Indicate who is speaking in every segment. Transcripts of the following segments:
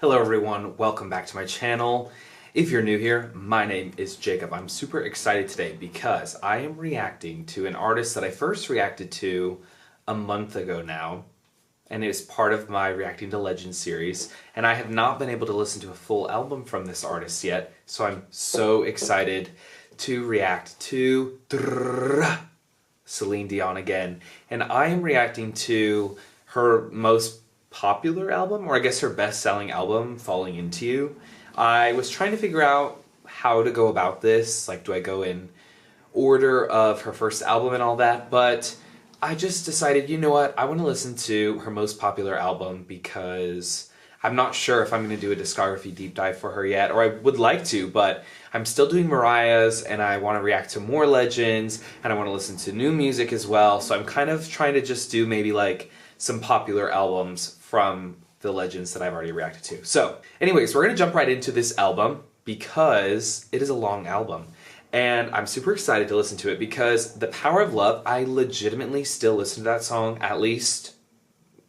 Speaker 1: Hello everyone, welcome back to my channel. If you're new here, my name is Jacob. I'm super excited today because I am reacting to an artist that I first reacted to a month ago now, and it is part of my Reacting to Legends series, and I have not been able to listen to a full album from this artist yet, so I'm so excited to react to CELINE Dion again. And I am reacting to her most popular album, or I guess her best-selling album, Falling Into You. I was trying to figure out how to go about this, like do I go in order of her first album and all that, but I just decided, you know what, I want to listen to her most popular album because I'm not sure if I'm going to do a discography deep dive for her yet, or I would like to, but I'm still doing Mariah's and I want to react to more legends and I want to listen to new music as well, so I'm kind of trying to just do maybe like some popular albums from the legends that I've already reacted to. So anyways, we're going to jump right into this album because it is a long album. And I'm super excited to listen to it because The Power of Love, I legitimately still listen to that song at least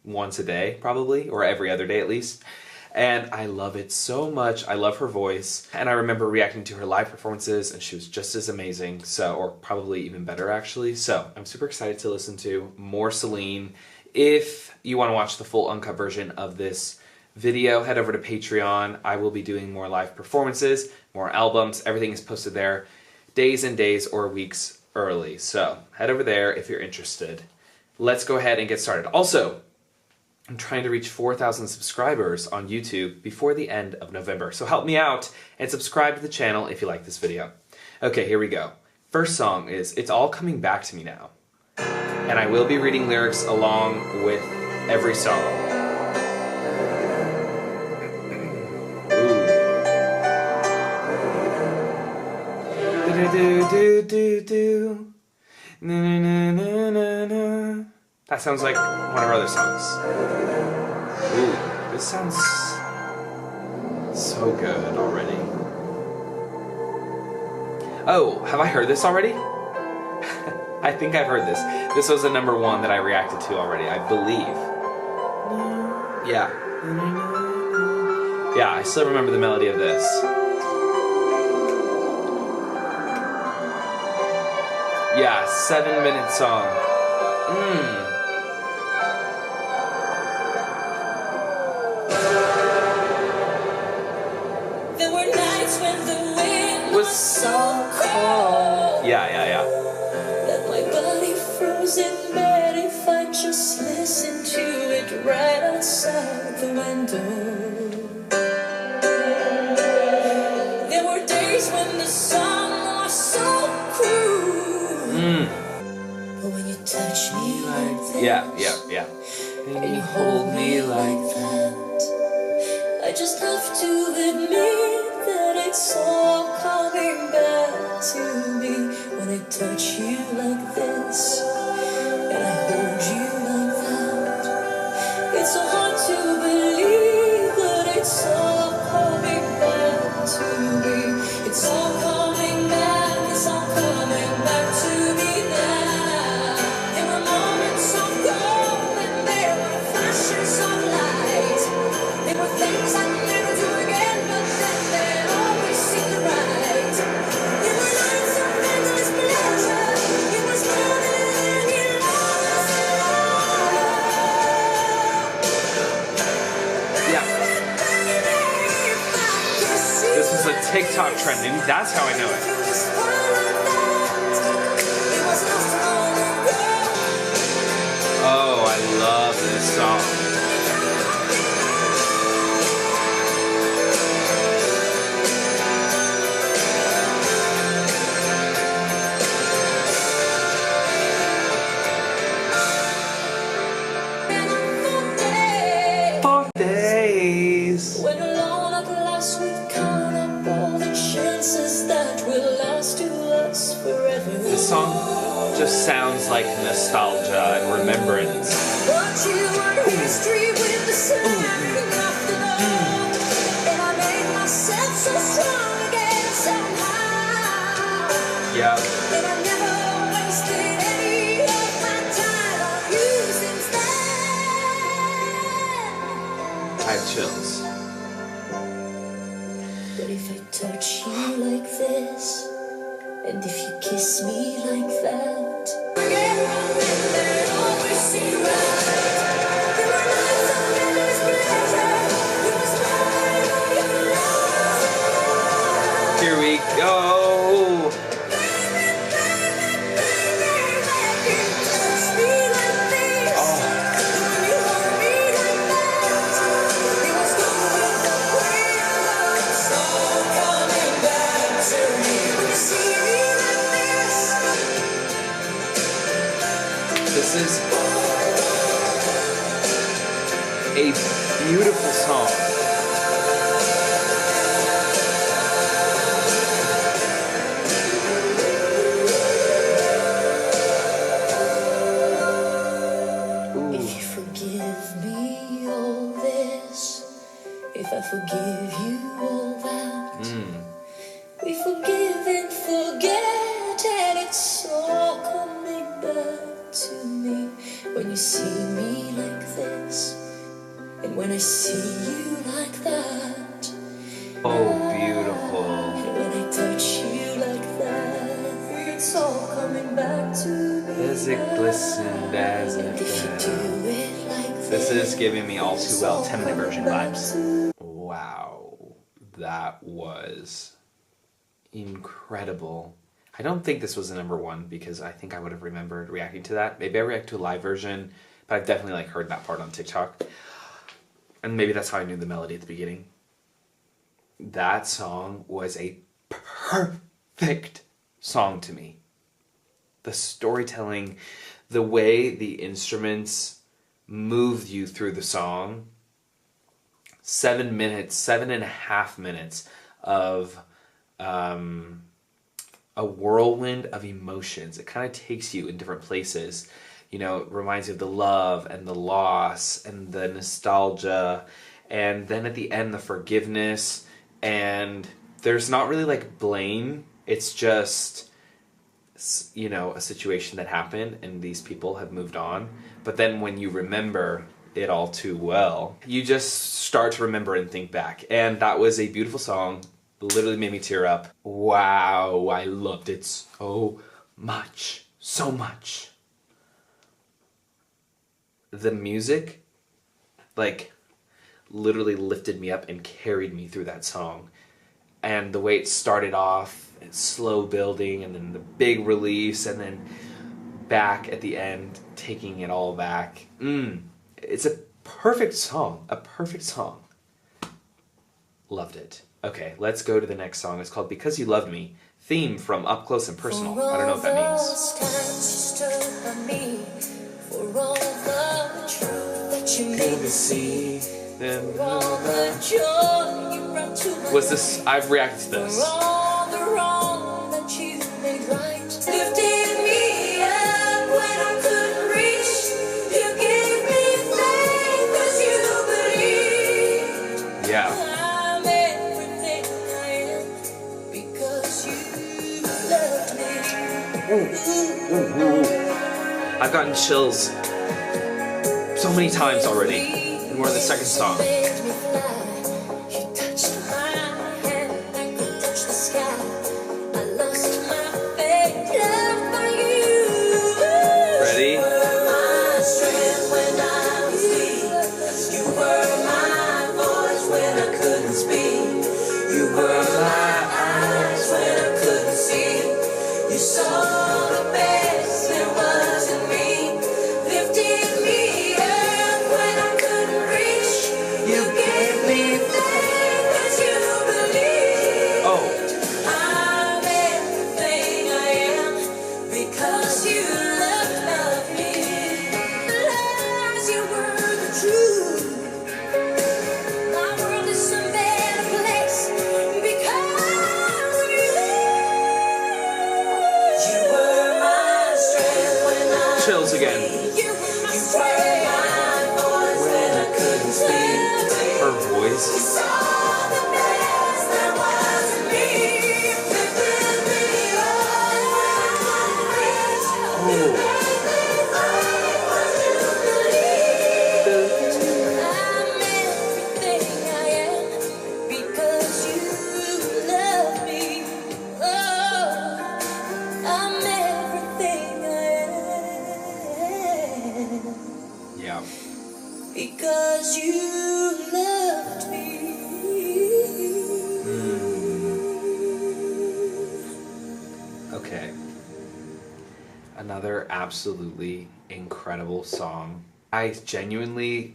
Speaker 1: once a day, probably, or every other day at least. And I love it so much. I love her voice. And I remember reacting to her live performances and she was just as amazing, so, or probably even better actually. So I'm super excited to listen to more CELINE. If you want to watch the full uncut version of this video, head over to Patreon. I will be doing more live performances, more albums. Everything is posted there days and days or weeks early. So head over there if you're interested. Let's go ahead and get started. Also, I'm trying to reach 4,000 subscribers on YouTube before the end of November. So help me out and subscribe to the channel if you like this video. Okay, here we go. First song is It's All Coming Back to Me Now. And I will be reading lyrics along with every song. Ooh. Do-do-do-do-do. Na-na-na-na-na. That sounds like one of our other songs. Ooh, this sounds so good already. Oh, have I heard this already? I think I've heard this. This was a #1 that I reacted to already, I believe. Yeah. Yeah, I still remember the melody of this. Yeah, 7-minute song.
Speaker 2: There were nights when the wind was so cold.
Speaker 1: Yeah.
Speaker 2: That my body froze in bed if I just listened to it right outside the window. There were days when the sun was so cruel. But when you touch me like this,
Speaker 1: Yeah.
Speaker 2: and you hold me like that, I just have to admit that it's all coming back to me when I touch you like this and I hold you like that. It's so hard to believe that it's all coming back to me. It's all coming back, it's all coming back to me now. There were moments of gold and there were flashes of light. There were things I'd never do again, but then they always seemed right. There were nights of endless pleasure. It was more than any lost love.
Speaker 1: Yeah. This was a TikTok trend, and that's how I know it. Oh, I love this song. For days.
Speaker 2: When alone at last we count up all the chances that will last to us forever.
Speaker 1: This song just sounds like nostalgia and remembrance.
Speaker 2: But you were history with the sun after dawn, and I made myself so strong again somehow.
Speaker 1: Yeah.
Speaker 2: And I never wasted any of my time on you since then.
Speaker 1: I have chills.
Speaker 2: But if I touch you like this, and if you kiss me like that, forget wrong and then always see right. There were nights of endless pleasure. You were smiling on your lies.
Speaker 1: Here we go. This is a beautiful song.
Speaker 2: If you forgive me all this, if I forgive you all that, we forgive and forget, and it's all coming back to me. When you see me like this, and when I see you like that,
Speaker 1: Oh, beautiful.
Speaker 2: and when I touch you like that, it's all coming back to me.
Speaker 1: As it glistened, as
Speaker 2: And
Speaker 1: it
Speaker 2: if you
Speaker 1: fell.
Speaker 2: do it like
Speaker 1: This is giving me all
Speaker 2: it's
Speaker 1: too well
Speaker 2: all
Speaker 1: 10-minute version
Speaker 2: coming
Speaker 1: vibes.
Speaker 2: back to
Speaker 1: Wow, that was incredible. I don't think this was the number one because I think I would have remembered reacting to that. Maybe I react to a live version, but I've definitely like heard that part on TikTok. And maybe that's how I knew the melody at the beginning. That song was a perfect song to me. The storytelling, the way the instruments moved you through the song. 7 minutes, 7.5 minutes of a whirlwind of emotions. It kind of takes you in different places. You know, it reminds you of the love and the loss and the nostalgia. And then at the end, the forgiveness. And there's not really like blame. It's just, you know, a situation that happened and these people have moved on. But then when you remember it all too well, you just start to remember and think back. And that was a beautiful song. Literally made me tear up. Wow, I loved it so much. So much. The music, like, literally lifted me up and carried me through that song. And the way it started off, it's slow building, and then the big release, and then back at the end, taking it all back. It's a perfect song. A perfect song. Loved it. Okay, let's go to the next song. It's called Because You Loved Me. Theme from Up Close and Personal. I don't know what that means.
Speaker 2: For all the truth that you made me see, for all the joy you brought to my
Speaker 1: Was this? I've reacted to this.
Speaker 2: for all the wrong that you made right, lifted me up when I couldn't reach. You gave me faith 'cause you believe.
Speaker 1: Yeah.
Speaker 2: I'm everything I am because you loved me.
Speaker 1: I've gotten chills so many times already, and we're in the second song. Ready?
Speaker 2: You saw the best there was in me, lifted me up when I couldn't reach. You
Speaker 1: absolutely incredible song. I know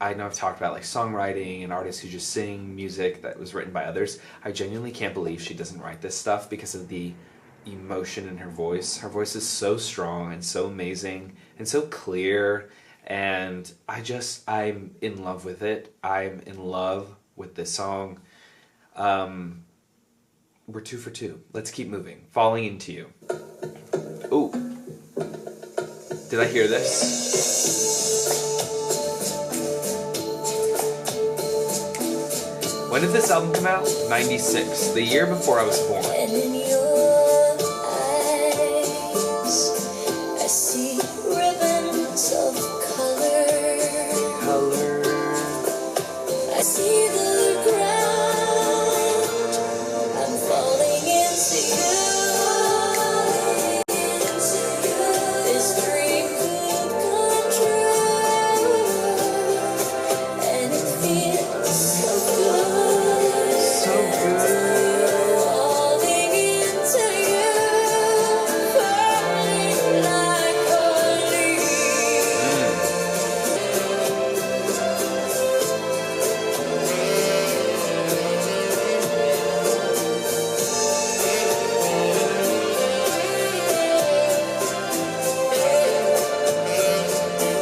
Speaker 1: I've talked about like songwriting and artists who just sing music that was written by others. I genuinely can't believe she doesn't write this stuff because of the emotion in her voice. Her voice is so strong and so amazing and so clear, and I'm in love with it. I'm in love with this song. We're 2 for 2. Let's keep moving. Falling Into You. Ooh. Did I hear this? When did this album come out? 96, the year before I was born.
Speaker 2: And in your eyes, I see ribbons of color. I see the ground. I'm falling into you. This dream could come true, and it feels so good.
Speaker 1: So good.
Speaker 2: Falling into you, falling like a leaf.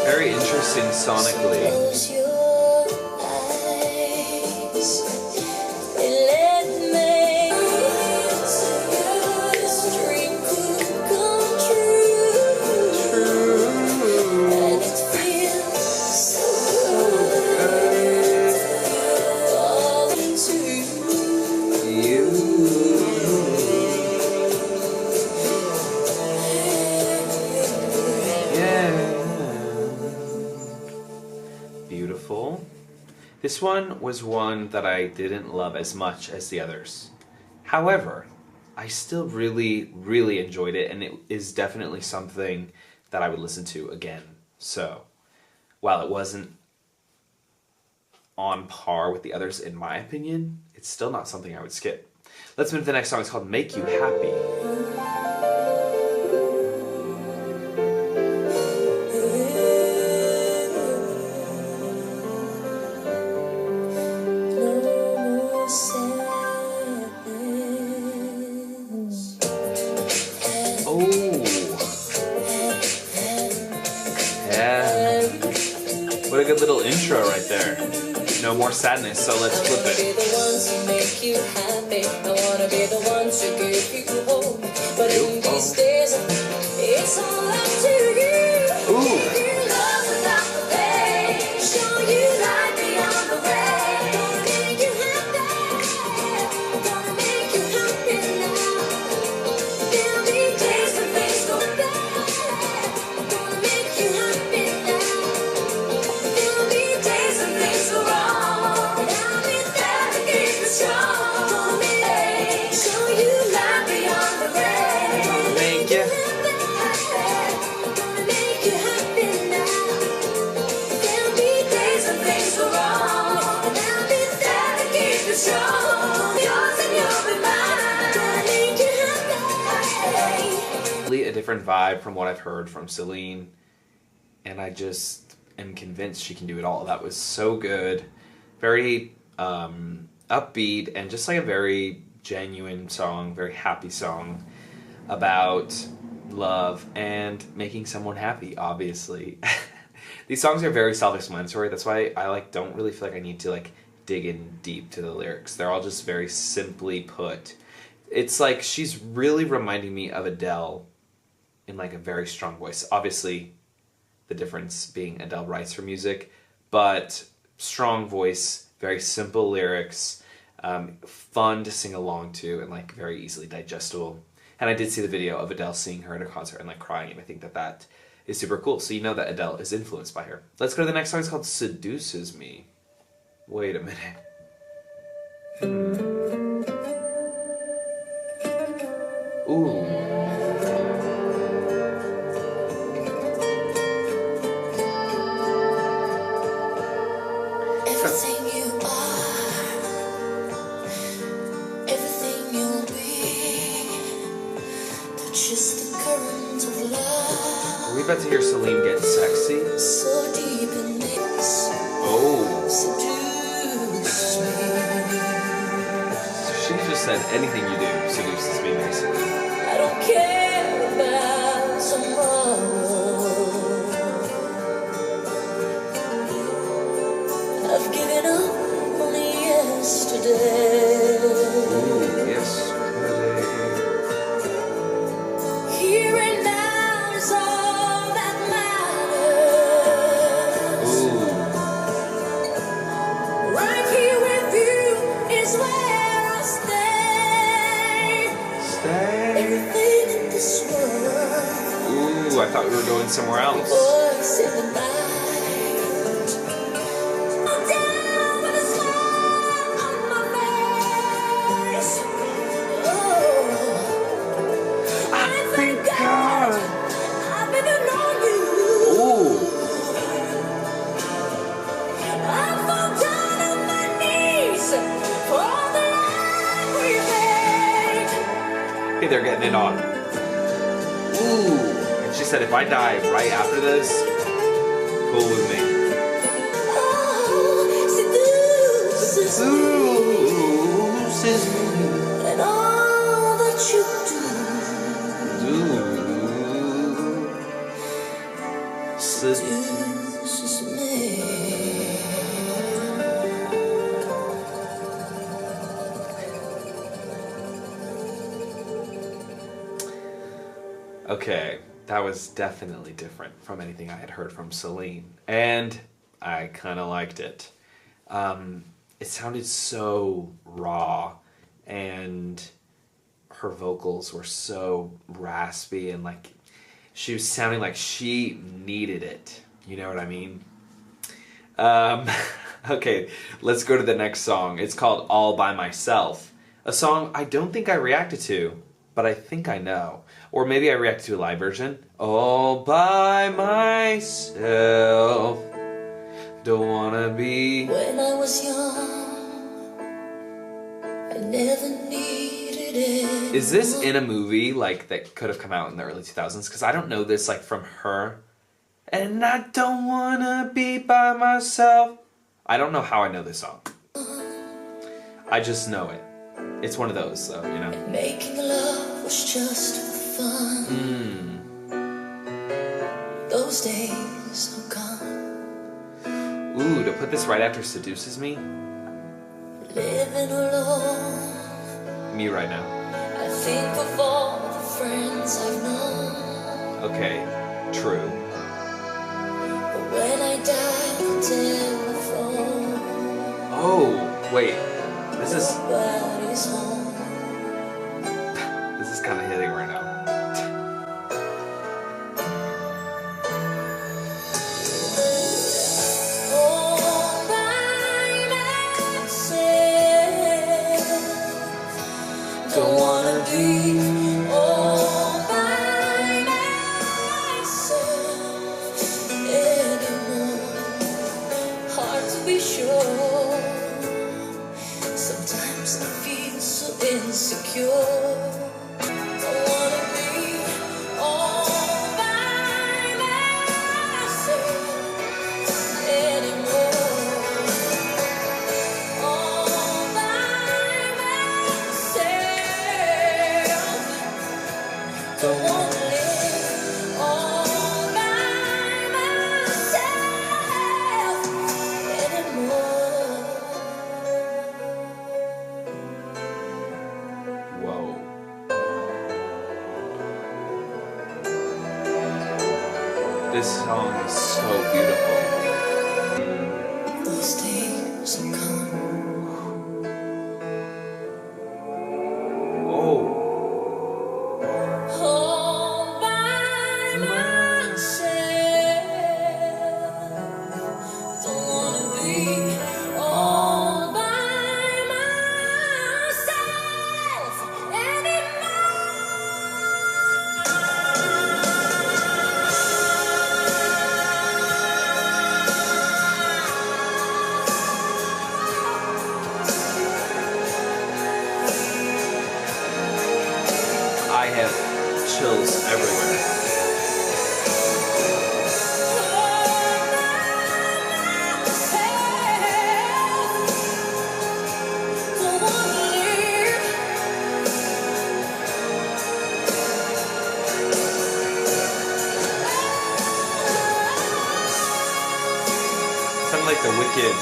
Speaker 1: Very interesting sonically.
Speaker 2: Close your eyes and let me. This dream could come true, and it feels so good. Fall into
Speaker 1: Yeah. Beautiful. This one was one that I didn't love as much as the others. However, I still really, really enjoyed it, and it is definitely something that I would listen to again. So, while it wasn't on par with the others in my opinion, it's still not something I would skip. Let's move to the next song. It's called Make You Happy.
Speaker 2: no more sadness.
Speaker 1: Oh. Yeah. What a good little intro right there. No more sadness, so let's flip
Speaker 2: I wanna be
Speaker 1: it.
Speaker 2: the ones who make you happy. I wanna be the ones who give you hope. But in these days, it's all up to you.
Speaker 1: Ooh.
Speaker 2: Give you love without the pain. Show you light beyond the rain. Gonna make you happy. Gonna make you happy now. There'll be days when things go bad. Gonna make you happy now. There'll be days when things go wrong, and I'll be there to keep you strong. Gonna show you light beyond the rain. Gonna
Speaker 1: Make you
Speaker 2: happy. Gonna make you happy now. There'll be days when things go wrong, and I'll be there to keep you strong. Yours and you'll be mine. Gonna make you happy.
Speaker 1: really a different vibe from what I've heard from Celine, and I just am convinced she can do it all. That was so good. Very upbeat, and just like a very genuine song, very happy song about love and making someone happy, obviously. These songs are very self-explanatory. That's why I don't really feel like I need to dig in deep to the lyrics. They're all just very simply put. It's like she's really reminding me of Adele in a very strong voice. Obviously, the difference being Adele writes her music, but strong voice, very simple lyrics, fun to sing along to, and very easily digestible. And I did see the video of Adele seeing her at a concert and crying, and I think that is super cool. So you know that Adele is influenced by her. Let's go to the next song. It's called Seduces Me. Wait a minute. Ooh.
Speaker 2: Everything you are, everything you'll be, touches the current of love.
Speaker 1: Are we about to hear Celine get sexy.
Speaker 2: So deep in this.
Speaker 1: Oh.
Speaker 2: Seduce me.
Speaker 1: She just said anything you do seduces me, basically.
Speaker 2: I don't care about tomorrow. I've given up on yesterday.
Speaker 1: Ooh, yesterday.
Speaker 2: Here and now is all that matters.
Speaker 1: Ooh.
Speaker 2: Right here with you is where I stay.
Speaker 1: Stay.
Speaker 2: Everything in this world.
Speaker 1: Ooh, I thought we were going somewhere else.
Speaker 2: Voice in the night. Down with a smile on my face. Oh, I thank God I've been alone you.
Speaker 1: Ooh.
Speaker 2: I fall down on my knees for all the life we made.
Speaker 1: Hey, they're getting it on. Ooh. And she said if I die right after this, cool with me.
Speaker 2: Oh, seduces me. And all that you do seduces me.
Speaker 1: Okay, that was definitely different from anything I had heard from Celine, and I kind of liked it. It sounded so raw, and her vocals were so raspy, and like she was sounding like she needed it. You know what I mean? Okay, let's go to the next song. It's called All By Myself, a song I don't think I reacted to, but I think I know. Or maybe I reacted to a live version. All by myself, don't wanna be.
Speaker 2: When I was young, I never needed it.
Speaker 1: Is this in a movie like that could have come out in the early 2000s? Because I don't know this like from her. And I don't wanna be by myself. I don't know how I know this song. I just know it. It's one of those, though, you know.
Speaker 2: And making love was just for fun. Those days are gone.
Speaker 1: Ooh, to put this right after Seduces Me?
Speaker 2: Living alone.
Speaker 1: Me right now.
Speaker 2: I think of all the friends I've known.
Speaker 1: Okay, true.
Speaker 2: But when I dial the telephone,
Speaker 1: Oh, wait. This is
Speaker 2: nobody's home.
Speaker 1: kind of hitting right now.
Speaker 2: All by myself. Don't wanna be all by myself anymore. Hard to be sure. Sometimes I feel so insecure. Don't wanna be all by myself anymore. All by myself. Don't wanna live all by myself anymore.
Speaker 1: Whoa. This song is so beautiful.
Speaker 2: Those days are gone.
Speaker 1: Oh.
Speaker 2: All by myself. Don't wanna be all by myself anymore.
Speaker 1: I have chills everywhere. kid.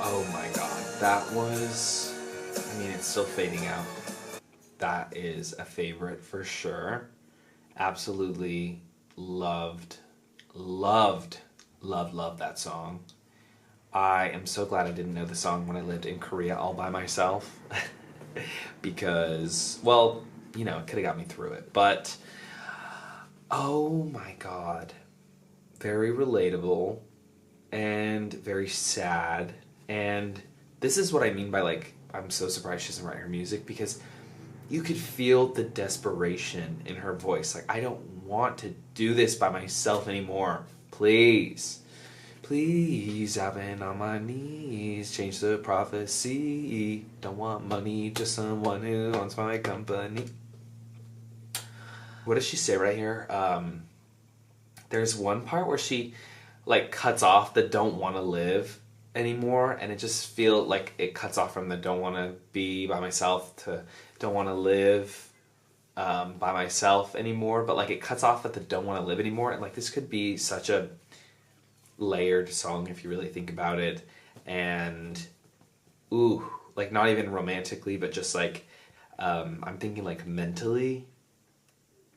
Speaker 1: Oh my god, that was, I mean, it's still fading out. That is a favorite for sure. Absolutely loved, loved, loved that song. I am so glad I didn't know the song when I lived in Korea all by myself. Because, well, you know, it could have got me through it. But, oh my god. Very relatable and very sad. And this is what I mean by, like, I'm so surprised she doesn't write her music, because you could feel the desperation in her voice. Like, I don't want to do this by myself anymore. Please. Please, I've been on my knees. Change the prophecy. Don't want money, just someone who owns my company. What does she say right here? There's one part where she, like, cuts off the don't want to live anymore, and it just feels like it cuts off from the don't want to be by myself to don't want to live by myself anymore, but like it cuts off at the don't want to live anymore. And like, this could be such a layered song if you really think about it. And ooh, like, not even romantically, but just like I'm thinking like mentally,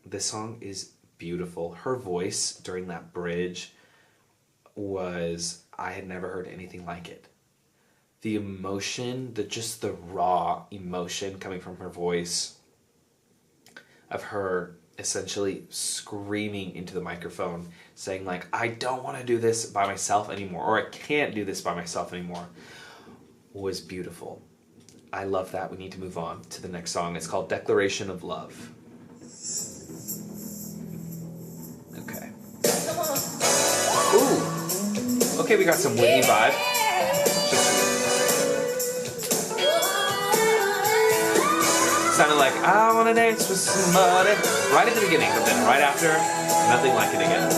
Speaker 1: this song is beautiful. Her voice during that bridge was, I had never heard anything like it. The emotion, just the raw emotion coming from her voice, of her essentially screaming into the microphone, saying like, I don't want to do this by myself anymore, or I can't do this by myself anymore, was beautiful. I love that. We need to move on to the next song. It's called Declaration of Love. Okay. Ooh. Okay, we got some Whitney vibe. Sounded like, I wanna dance with somebody. Right at the beginning, but then right after, nothing like it again.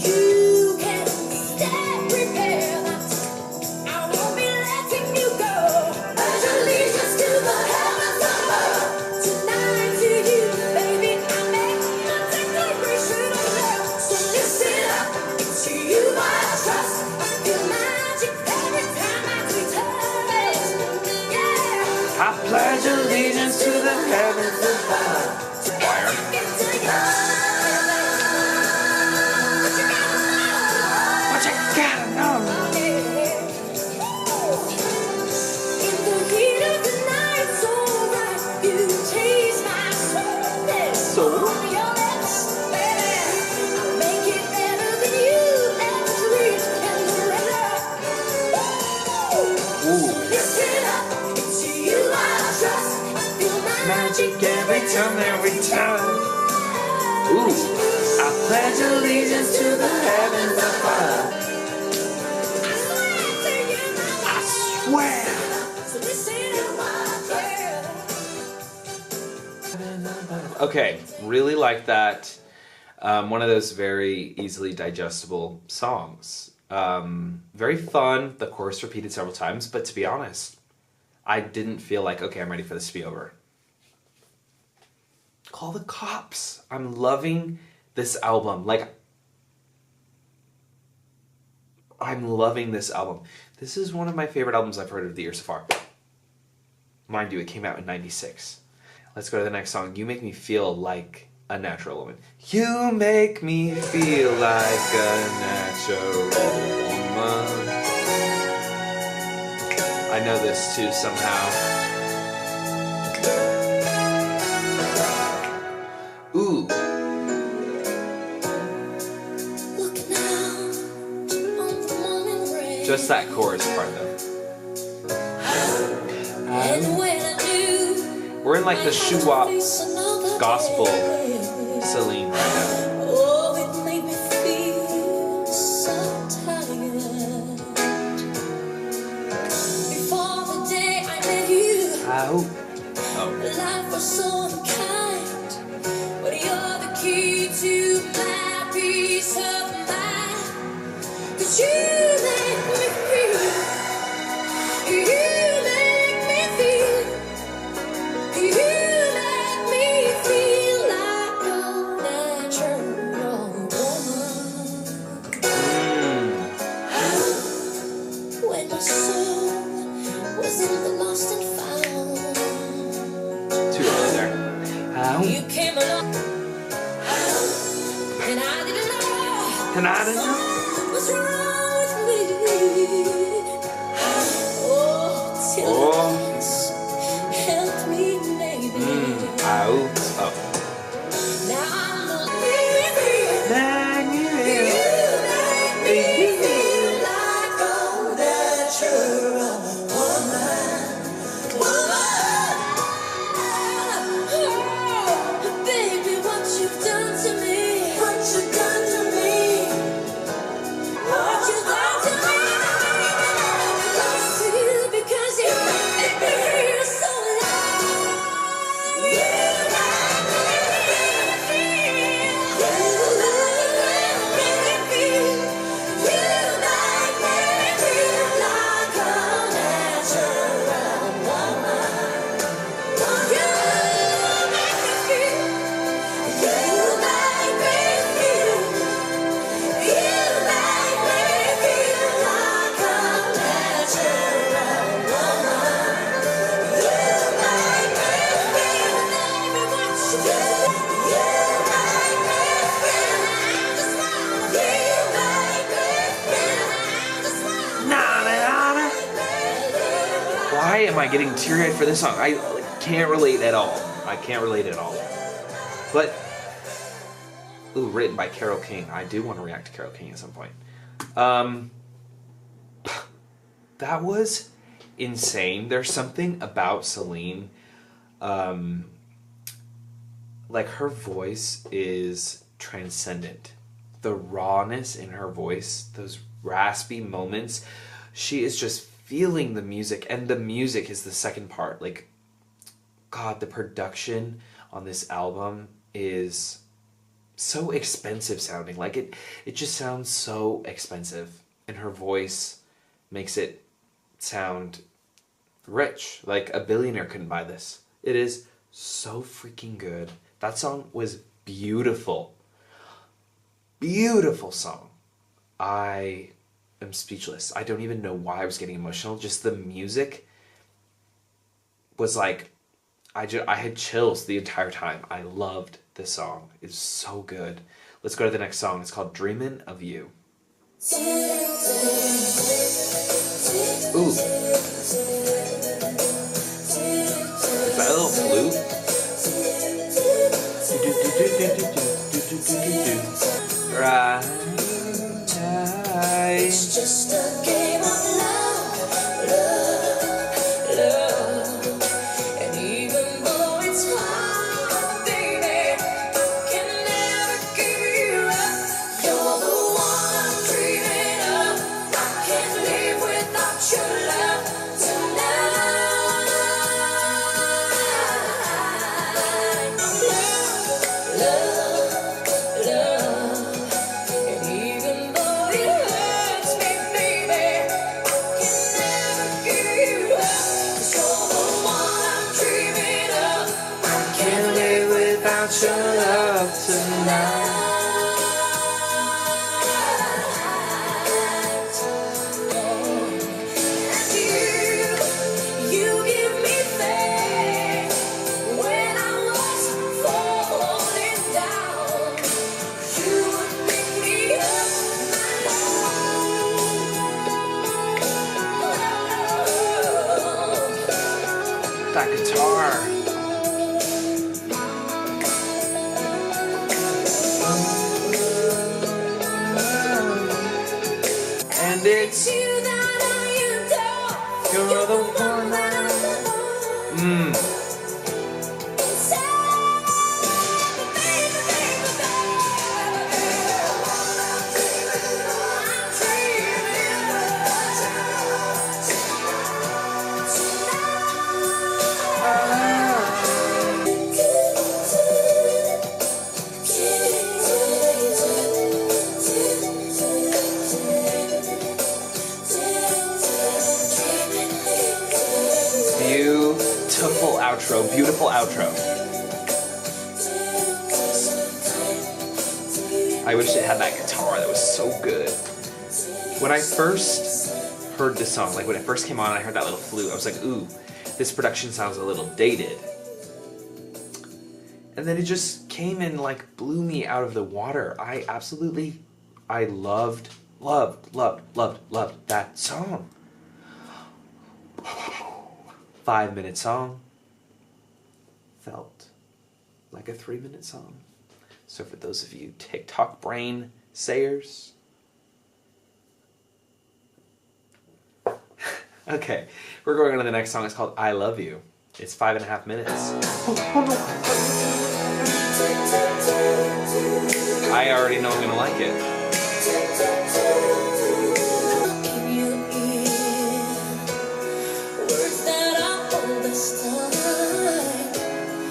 Speaker 1: You can stand prepared. I won't be letting you go. Pledge allegiance to the heavens above. Tonight to you, baby, I make a declaration of love. So listen up, it's you I trust. I feel magic every time that we touch. Yeah. I pledge allegiance to the heavens above. Every time that we turn. Ooh, I pledge allegiance to the heavens above. I swear. Okay, really like that. One of those very easily digestible songs. Very fun. The chorus repeated several times, but to be honest, I didn't feel like, okay, I'm ready for this to be over. Call the Cops. I'm loving this album. Like, I'm loving this album. This is one of my favorite albums I've heard of the year so far. Mind you, it came out in '96. Let's go to the next song. You Make Me Feel Like a natural woman. You make me feel like a natural woman. I know this too somehow. Ooh. Just that chorus part though. We're in like the shoo-wop gospel Celine right now.
Speaker 2: Oh, it made me feel so tired. Before the day I met you, life was so unkind. But you're the key to my peace of mind. 'Cause you make me feel. You make me feel. You make me feel like a natural woman. When my soul was in the lost and found.
Speaker 1: Too early there.
Speaker 2: You came along. And I didn't know.
Speaker 1: And I didn't know.
Speaker 2: What's wrong with me? Oh, till help me, baby.
Speaker 1: Out. Oh.
Speaker 2: Now I'm you make me feel like a natural woman. Oh, baby, what you've done to me. What you've done to me. What you've done to me. Lost to you because you make me feel so alive. You make me feel. You make me feel. You make me feel like a natural woman. You make me feel. You make me feel. You make me feel like a natural woman. You make me feel, baby, what you do. You make me feel, I just wanna be. You make me feel, I just wanna be.
Speaker 1: Why am I getting teary-eyed for this song? I can't relate at all. I can't relate at all. But, ooh, written by Carole King. I do want to react to Carole King at some point. That was insane. There's something about Celine, like her voice is transcendent. The rawness in her voice, those raspy moments, she is just feeling the music, and the music is the second part. Like, God, the production on this album is so expensive sounding. Like it just sounds so expensive, and her voice makes it sound rich. Like a billionaire couldn't buy this. It is so freaking good. That song was beautiful. Beautiful song. I am speechless. I don't even know why I was getting emotional. Just the music was like, I had chills the entire time. I loved this song. It's so good. Let's go to the next song. It's called Dreamin' of You. Ooh. Is that a little flute? Right.
Speaker 2: It's just a game of love, love, love. And even though it's hard, baby, I can never give you up. You're the one I'm dreaming of. I can't live without your love tonight. Love, love, love. And even though it hurts me, baby, I can never give you up. 'Cause you're the one I'm dreaming of. I can't live without your love tonight. And you give me faith when I was falling down.
Speaker 1: that guitar. And it's you that I adore. You're the one that I love. Beautiful outro, beautiful outro. I wish it had that guitar, that was so good. When I first heard this song, like when it first came on and I heard that little flute, I was like, ooh, this production sounds a little dated. And then it just came and like blew me out of the water. I loved that song. 5-minute song felt like a 3-minute song. So for those of you TikTok brain sayers, okay, we're going on to the next song. It's called I Love You. It's 5.5 minutes. I already know I'm gonna like it.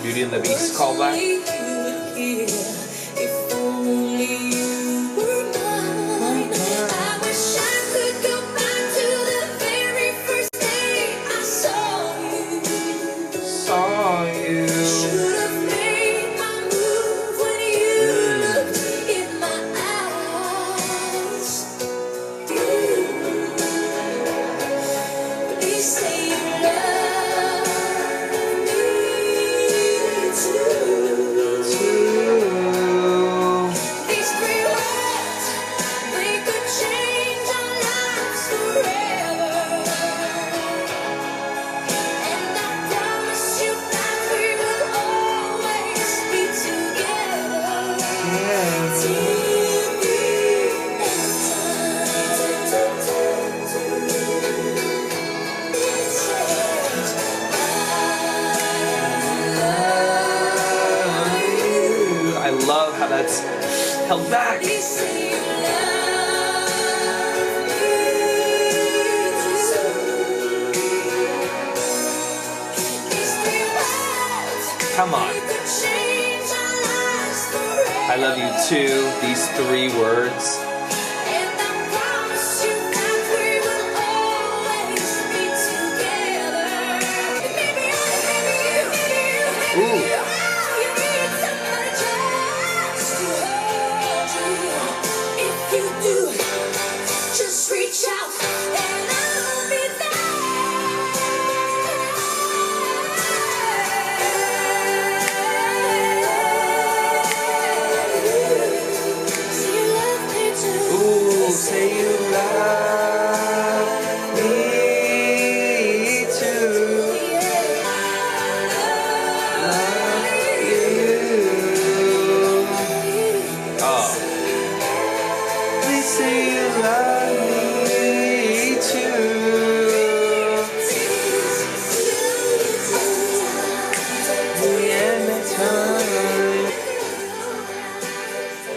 Speaker 1: Beauty and the Beast callback. That's held back. Come on. I love you too. These 3 words. Ooh.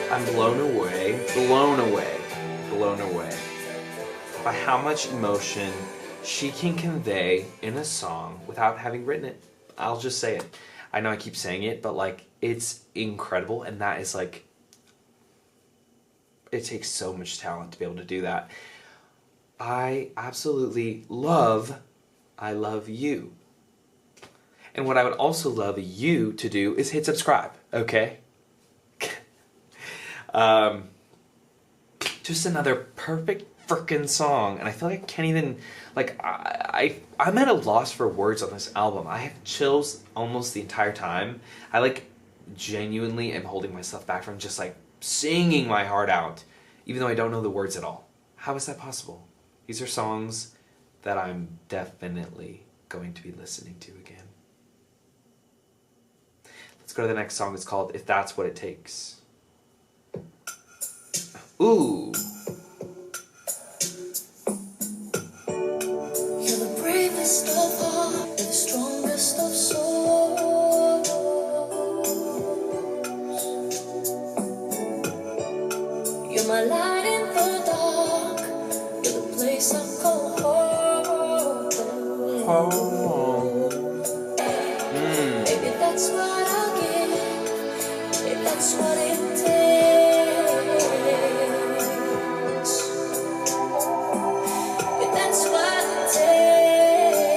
Speaker 1: I'm blown away by how much emotion she can convey in a song without having written it. I'll just say it. I know I keep saying it, but like, it's incredible, and that is like, it takes so much talent to be able to do that. I absolutely love I Love You. And what I would also love you to do is hit subscribe, okay? Just another perfect frickin' song, and I feel like I can't even, like, I'm at a loss for words on this album. I have chills almost the entire time. I, like, genuinely am holding myself back from just, like, singing my heart out, even though I don't know the words at all. How is that possible? These are songs that I'm definitely going to be listening to again. Let's go to the next song. It's called If That's What It Takes. Ooh.
Speaker 2: You're the bravest of heart, you're the strongest of souls. You're my light in the dark, you're the place I call home. Maybe that's what I'll give, maybe that's what it takes. If that's what it takes.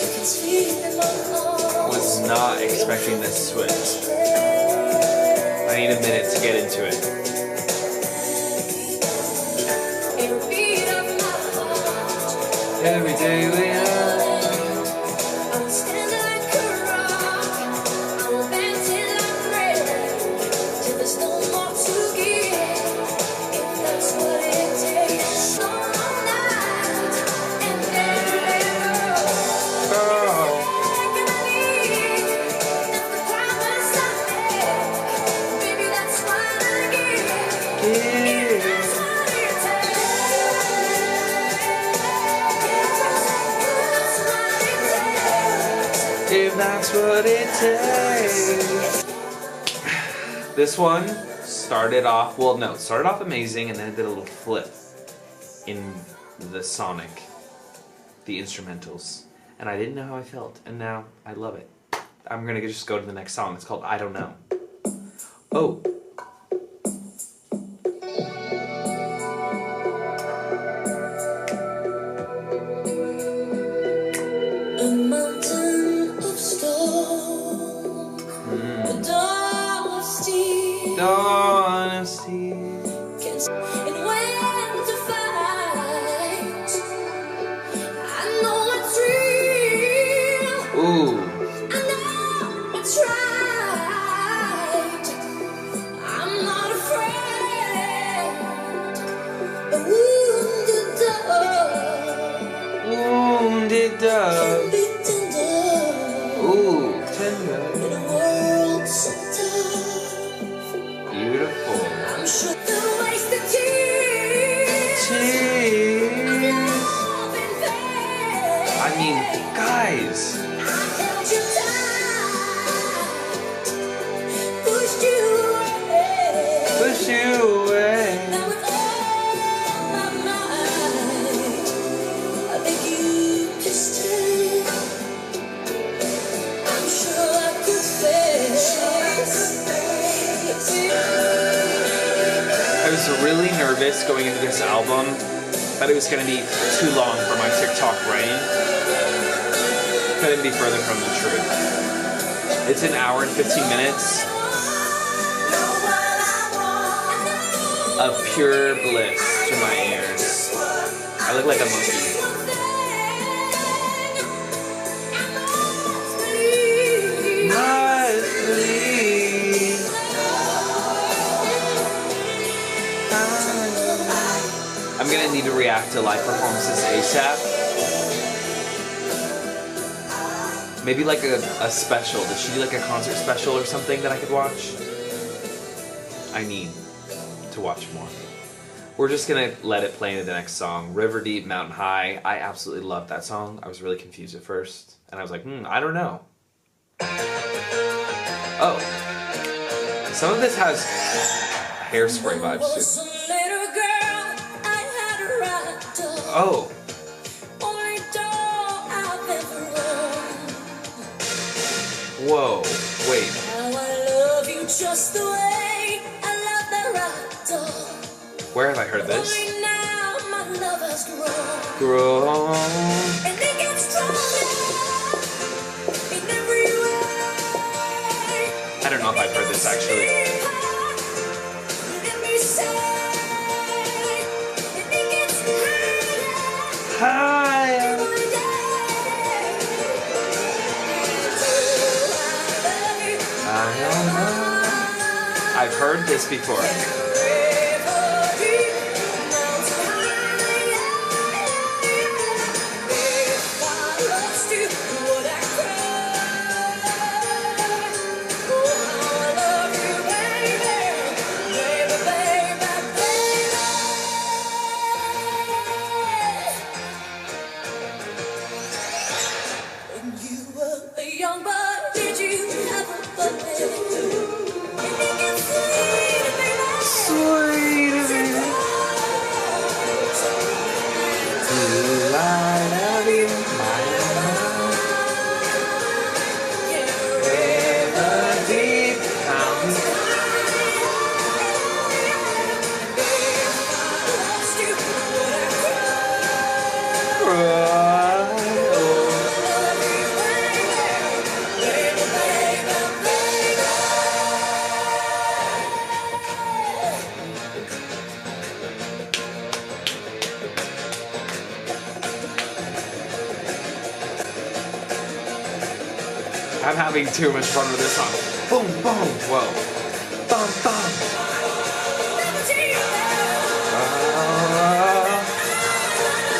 Speaker 2: You can sleep in my arms.
Speaker 1: Was not expecting this switch. I need a minute to get into it.
Speaker 2: Every beat of my heart.
Speaker 1: Every day we are.
Speaker 2: I will stand like a rock. I will bend till I'm ready. Till there's no more to give. If that's what it takes. All night and never. Everything I need. That's the promise I make. Baby, that's what I give. If that's what it takes.
Speaker 1: If that's what it takes. This one started off amazing, and then it did a little flip in the sonic, the instrumentals, and I didn't know how I felt, and now I love it. I'm gonna just go to the next song. It's called I Don't Know. Oh.
Speaker 2: A mountain of stone, a dawn of steel,
Speaker 1: Dawn of Steel.
Speaker 2: and when to fight, I know it's real,
Speaker 1: Ooh.
Speaker 2: I know it's right, I'm not afraid, a wounded dove
Speaker 1: Wounded
Speaker 2: can
Speaker 1: dove.
Speaker 2: be tender.
Speaker 1: Ooh, tender.
Speaker 2: In a world so tough,
Speaker 1: Beautiful.
Speaker 2: I'm sure the wasted tears
Speaker 1: Cheese.
Speaker 2: of love in vain.
Speaker 1: I mean, guys.
Speaker 2: I held you tight, pushed you away.
Speaker 1: Push you away.
Speaker 2: Now with all my might, I beg you to stay. I'm sure I could face.
Speaker 1: I was really nervous going into this album that it was going to be too long for my TikTok brain. Couldn't be further from the truth. It's an hour and 15 minutes of pure bliss to my ears. I look like a monkey. Must believe. I'm gonna need to react to live performances ASAP. Maybe like a special. Does she do like a concert special or something that I could watch? I need to watch more. We're just gonna let it play into the next song. River Deep, Mountain High. I absolutely love that song. I was really confused at first. And I was like, I don't know. Oh. Some of this has hairspray vibes too. Oh. Whoa. Wait.
Speaker 2: Now I love you just the way I love the rock door.
Speaker 1: Where have I heard this?
Speaker 2: Only now my love has grown.
Speaker 1: Grown.
Speaker 2: And it gets stronger in every way.
Speaker 1: I don't know if I've heard this actually.
Speaker 2: Let me say, and it gets
Speaker 1: Higher.
Speaker 2: every day.
Speaker 1: I don't know. I've heard this before. I'm having too much fun with this song. Boom, boom, whoa. Bum, bum.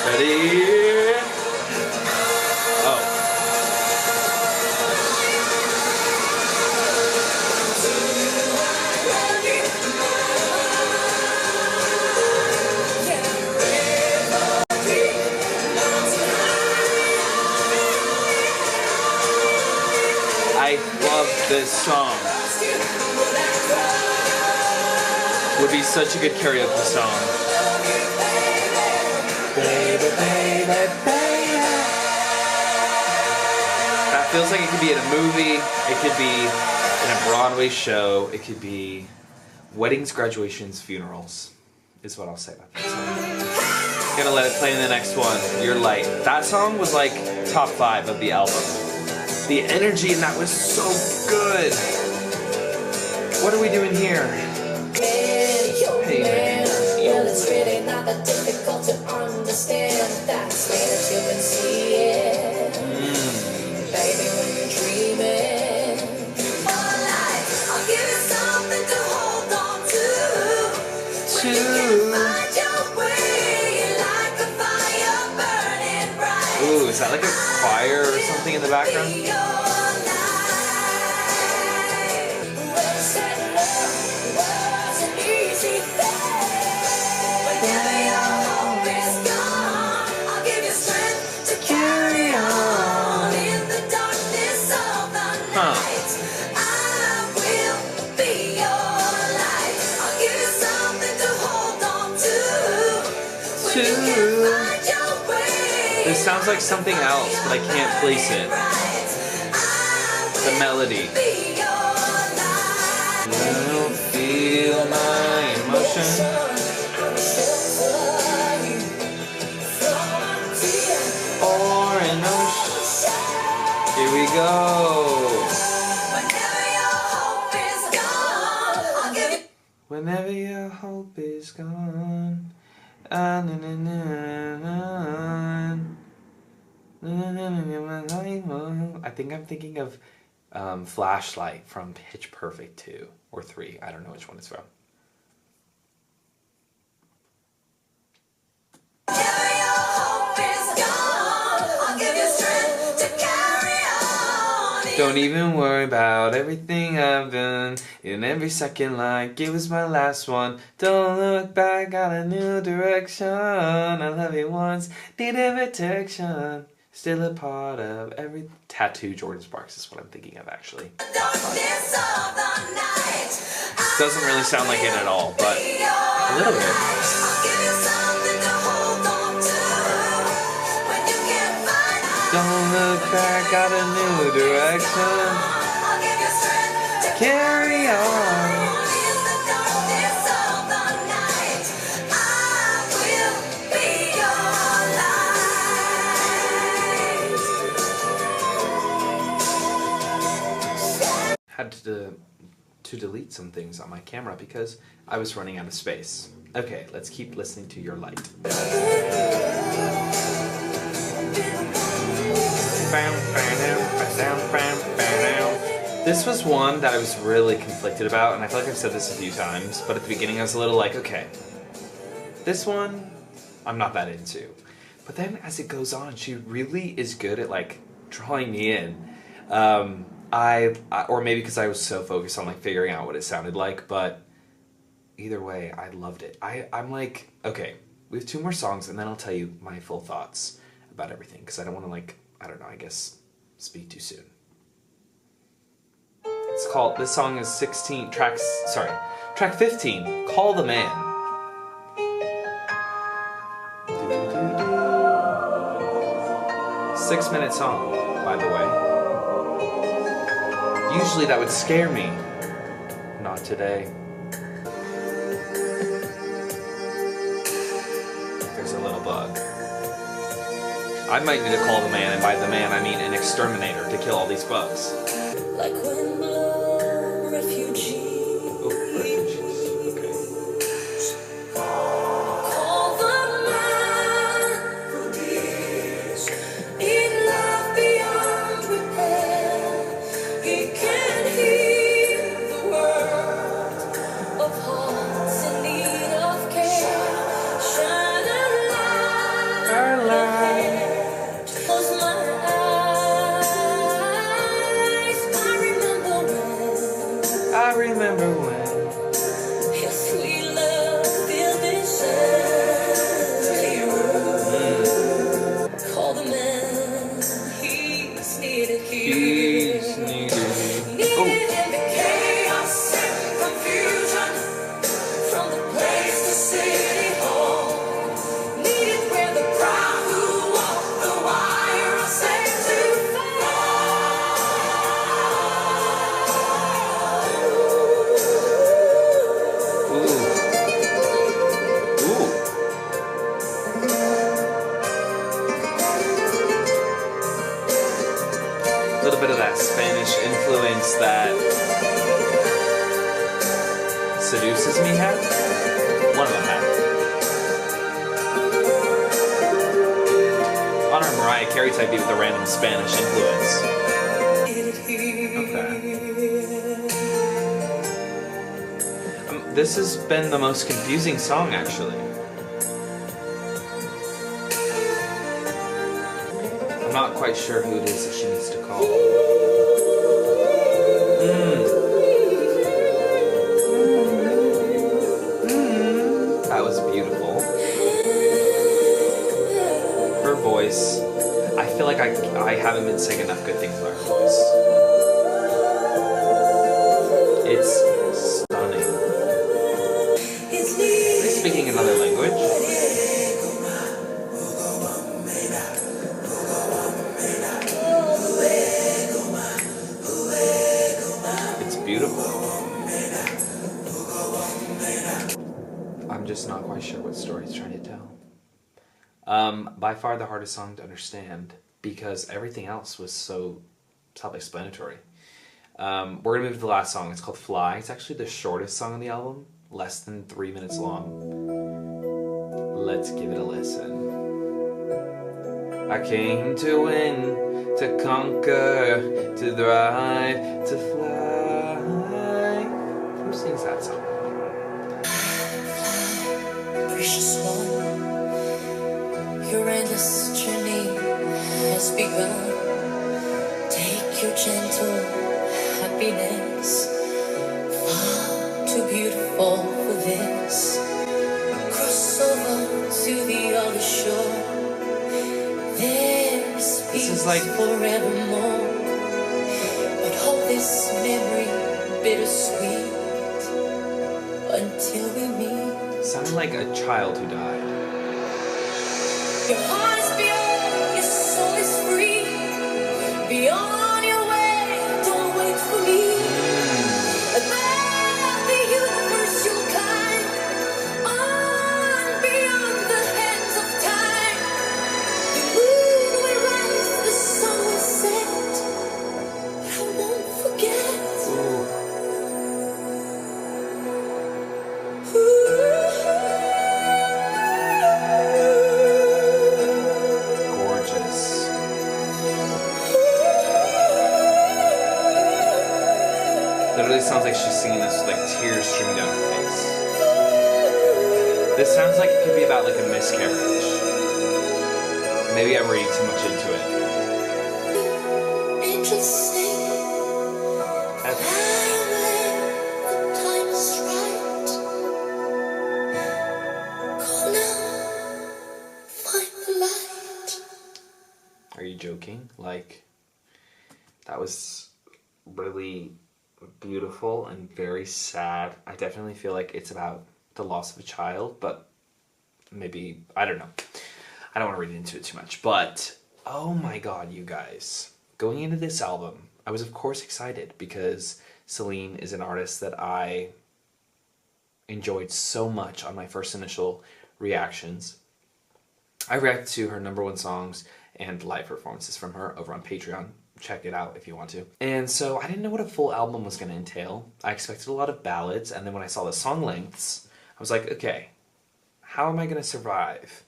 Speaker 1: Ready? Oh. I love this song. Would be such a good karaoke song. Baby, baby, baby. That feels like it could be in a movie. It could be in a Broadway show. It could be weddings, graduations, funerals. Is what I'll say about that song. Gonna let it play in the next one. Youre Light. That song was like top 5 of the album. The energy in that was so good. What are we doing here? Hey, man.
Speaker 2: Well, it's really not that difficult to understand. That's the way that you can see it. Baby, when you're dreaming. All night, I'll give you something to hold on to. When you can find your way, like a fire burning bright.
Speaker 1: Ooh, is that like a choir or something in the background? This sounds like something else, but I can't place it. The melody. You feel my emotion. Or an ocean. Here we go. Whenever your hope is gone. I think I'm thinking of Flashlight from Pitch Perfect 2 or 3. I don't know which one it's from. Don't even worry about everything I've done. In every second like it was my last one. Don't look back, got a new direction. I love you once, needed protection. Still a part of every tattoo. Jordan Sparks is what I'm thinking of actually. Doesn't really sound like it at all, but a little bit. Don't look back, got a new direction. Carry on. Had to delete some things on my camera because I was running out of space. Okay, let's keep listening to Youre Light. This was one that I was really conflicted about, and I feel like I've said this a few times, but at the beginning I was a little like, okay, this one I'm not that into. But then as it goes on, she really is good at like drawing me in. Or maybe because I was so focused on like figuring out what it sounded like, but either way, I loved it. I'm like, okay, we have 2 more songs and then I'll tell you my full thoughts about everything, because I don't want to like, I don't know, I guess speak too soon. It's called, this song is track 15, Call the Man. 6-minute song, by the way. Usually that would scare me. Not today. There's a little bug. I might need to call the man, and by the man I mean an exterminator to kill all these bugs.
Speaker 2: Like wind blown refugee.
Speaker 1: Oh, refugees. Okay.
Speaker 2: Call the man who needs in love beyond repair.
Speaker 1: influence that Seduces Me had? One of them had. On our Mariah Carey type beat with a random Spanish influence. Okay. This has been the most confusing song, actually. I'm not quite sure who it is that she needs to call. That was beautiful. Her voice, I feel like I haven't been saying enough good things about her voice. It's stunning. Is she speaking another language? It's beautiful. I'm just not quite sure what story it's trying to tell. By far the hardest song to understand because everything else was so self-explanatory. We're gonna move to the last song. It's called Fly. It's actually the shortest song on the album, less than 3 minutes long. Let's give it a listen. I came to win, to conquer, to thrive, to fly. Who sings that song?
Speaker 2: Precious one, your endless journey has begun. Take your gentle happiness, far too beautiful for this. Cross over to the other shore. There's peace
Speaker 1: like
Speaker 2: forevermore. But hold this memory bittersweet until we meet.
Speaker 1: Sounded like a child who died.
Speaker 2: Your heart is pure, your soul is free. Be on your way, don't wait for me. Above the universe you'll climb, on beyond the hands of time. The moon will rise, the sun will set, but I won't forget.
Speaker 1: Gorgeous. Literally sounds like she's singing this with like tears streaming down her face. This sounds like it could be about like a miscarriage. Maybe I'm reading too much into it.
Speaker 2: Angels sing, fly away, the time is right. Go now, find the light.
Speaker 1: Are you joking? Like, that was really beautiful and very sad. I definitely feel like it's about the loss of a child, but maybe, I don't know. I don't want to read into it too much, but oh my god, you guys. Going into this album, I was of course excited because Celine is an artist that I enjoyed so much on my first initial reactions. I reacted to her #1 songs and live performances from her over on Patreon. Check it out if you want to. And so I didn't know what a full album was going to entail. I expected a lot of ballads, and then when I saw the song lengths, I was like, okay, how am I going to survive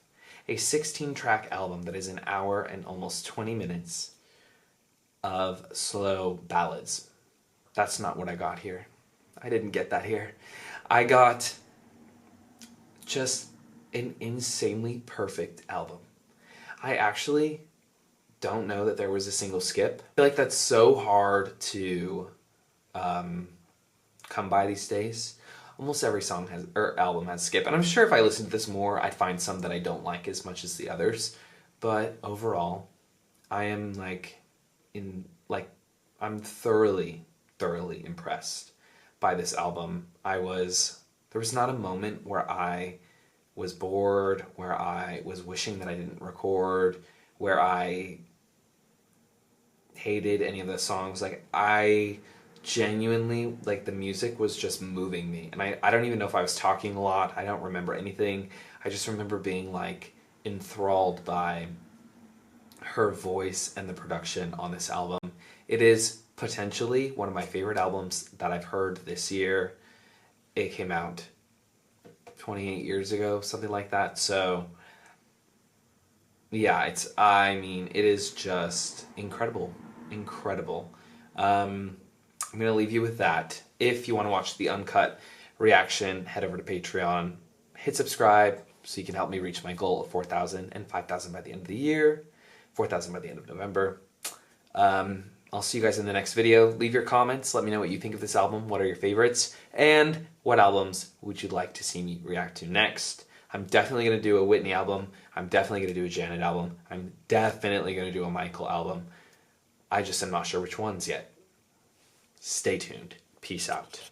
Speaker 1: a 16-track album that is an hour and almost 20 minutes of slow ballads? That's not what I got here. I didn't get that here. I got just an insanely perfect album. I actually don't know that there was a single skip. I feel like that's so hard to come by these days. Almost every song has, or album has skip, and I'm sure if I listened to this more, I'd find some that I don't like as much as the others. But overall, I am I'm thoroughly impressed by this album. There was not a moment where I was bored, where I was wishing that I didn't record, where I hated any of the songs. Like, I genuinely, like, the music was just moving me. And I don't even know if I was talking a lot. I don't remember anything. I just remember being, like, enthralled by her voice and the production on this album. It is potentially one of my favorite albums that I've heard this year. It came out 28 years ago, something like that. So yeah, it is just incredible. Incredible. I'm going to leave you with that. If you want to watch the uncut reaction, head over to Patreon, hit subscribe so you can help me reach my goal of 4,000 and 5,000 by the end of the year, 4,000 by the end of November. I'll see you guys in the next video. Leave your comments. Let me know what you think of this album. What are your favorites? And what albums would you like to see me react to next? I'm definitely going to do a Whitney album. I'm definitely going to do a Janet album. I'm definitely going to do a Michael album. I just am not sure which ones yet. Stay tuned. Peace out.